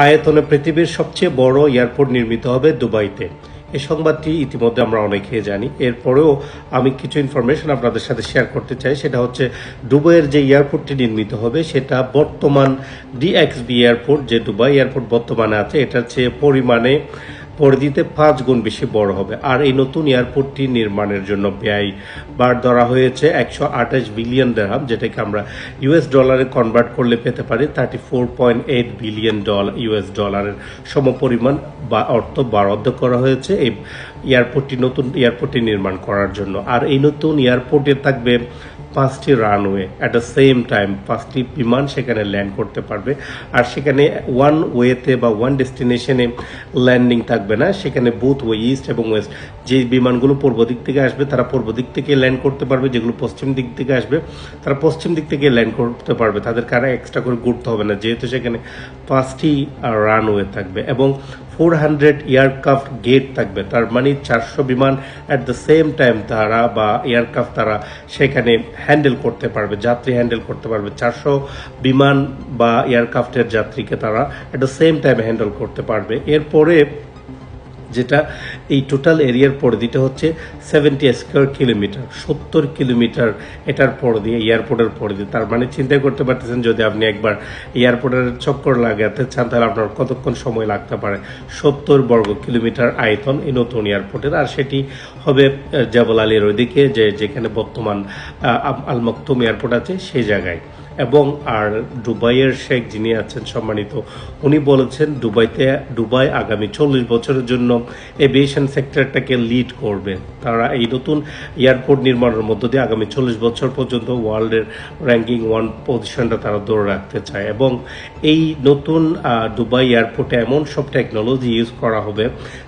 আয়তনে পৃথিবীর সবচেয়ে বড় এয়ারপোর্ট নির্মিত হবে দুবাইতে। এই সংবাদটি ইতিমধ্যে আমরা অনেকেই জানি। এরপরেও আমি কিছু ইনফরমেশন আপনাদের সাথে শেয়ার করতে চাই। সেটা হচ্ছে দুবাইয়ের যে এয়ারপোর্টটি নির্মিত হবে সেটা বর্তমান ডিএক্সবি এয়ারপোর্ট, যে দুবাই এয়ারপোর্ট বর্তমানে আছে, এটার চেয়ে পরিধিতে 5 গুণ বেশি বড় হবে। আর এই নতুন এয়ারপোর্টটি নির্মাণের জন্য ব্যয় ধরা হয়েছে 128 বিলিয়ন দিরহাম, যেটাকে আমরা ইউএস ডলারে কনভার্ট করলে পেতে পারি 34.8 বিলিয়ন ইউএস ডলারের সমপরিমাণ বা অর্থ বরাদ্দ করা হয়েছে এই নতুন এয়ারপোর্টটি নির্মাণ করার জন্য। আর এই নতুন এয়ারপোর্টে থাকবে 5টি runway, at the same time 5টি বিমান সেখানে ল্যান্ড করতে পারবে। আর সেখানে ওয়ান ওয়েতে বা ওয়ান ডেস্টিনেশনে ল্যান্ডিং থাকবে না, সেখানে বোথ ওয়ে, ইস্ট এবং ওয়েস্ট। যে বিমানগুলো পূর্ব দিক থেকে আসবে তারা পূর্ব দিক থেকে ল্যান্ড করতে পারবে, যেগুলো পশ্চিম দিক থেকে আসবে তারা পশ্চিম দিক থেকে ল্যান্ড করতে পারবে। তাদেরকে আর এক্সট্রা করে ঘুরতে হবে না, যেহেতু সেখানে 5টি রানওয়ে থাকবে এবং 400 এয়ারক্রাফট গেট থাকবে। তার মানে 400 বিমান অ্যাট দ্য সেম টাইম তারা বা এয়ারক্রাফট তারা সেখানে হ্যান্ডেল করতে পারবে, যাত্রী হ্যান্ডেল করতে পারবে। 400 বিমান বা এয়ারক্রাফটের যাত্রীকে তারা at the same time handle করতে পারবে। এরপরে যেটা এই টোটাল এরিয়ার পরিধিটা হচ্ছে 70 স্কোয়ার কিলোমিটার, 70 কিলোমিটার এটার পরিধি, এয়ারপোর্টের পরিধি। তার মানে চিন্তা করতে পারতেছেন, যদি আপনি একবার এয়ারপোর্টের চক্কর লাগাতে চান তাহলে আপনার কতক্ষণ সময় লাগতে পারে। 70 বর্গ কিলোমিটার আয়তন এই নতুন এয়ারপোর্টের। আর সেটি হবে জাবল আলীর ওইদিকে, যেখানে বর্তমান আল মকতুম এয়ারপোর্ট আছে সেই জায়গায়। এবং আর দুবাইয়ের শেখ যিনি আছেন সম্মানিত, উনি বলেছেন দুবাই আগামী 40 বছরের জন্য এভিয়েশন সেক্টরটাকে লিড করবে। তারা এই নতুন এয়ারপোর্ট নির্মাণের মধ্য দিয়ে আগামী 40 বছর পর্যন্ত ওয়ার্ল্ডের র্যাঙ্কিং 1 পজিশনটা তারা ধরে রাখতে চায়। এবং এই নতুন দুবাই এয়ারপোর্টে এমন সব টেকনোলজি ইউজ করা হবে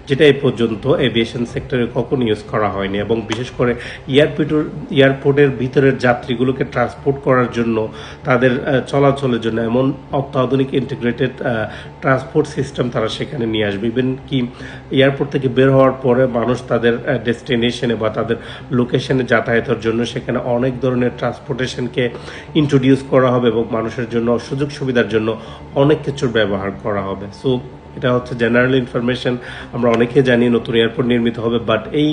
যেটা এই পর্যন্ত এভিয়েশন সেক্টরে কখনো ইউজ করা হয়নি। এবং বিশেষ করে এয়ারপোর্টের ভিতরের যাত্রীগুলোকে ট্রান্সপোর্ট করার জন্য, তাদের চলাচলের জন্য এমন অত্যাধুনিক ইন্টিগ্রেটেড ট্রান্সপোর্ট সিস্টেম তারা সেখানে নিয়ে আসবে। ইভেন কি এয়ারপোর্ট থেকে বের হওয়ার পরে মানুষ তাদের ডেস্টিনেশনে বা তাদের লোকেশনে যাতায়াতের জন্য সেখানে অনেক ধরনের ট্রান্সপোর্টেশনকে ইন্ট্রোডিউস করা হবে এবং মানুষের জন্য সুযোগ সুবিধার জন্য অনেক কিছুর ব্যবহার করা হবে। সো এটা হচ্ছে জেনারেল ইনফরমেশন। আমরা অনেকে জানি নতুন এয়ারপোর্ট নির্মিত হবে, বাট এই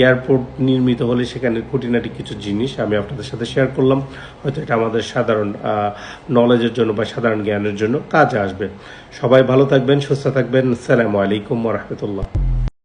এয়ারপোর্ট নির্মিত হলে সেখানে খুঁটিনাটি কিছু জিনিস আমি আপনাদের সাথে শেয়ার করলাম। হয়তো এটা আমাদের সাধারণ নলেজের জন্য বা সাধারণ জ্ঞানের জন্য কাজে আসবে। সবাই ভালো থাকবেন, সুস্থ থাকবেন। আসসালামু আলাইকুম ওয়া রাহমাতুল্লাহ।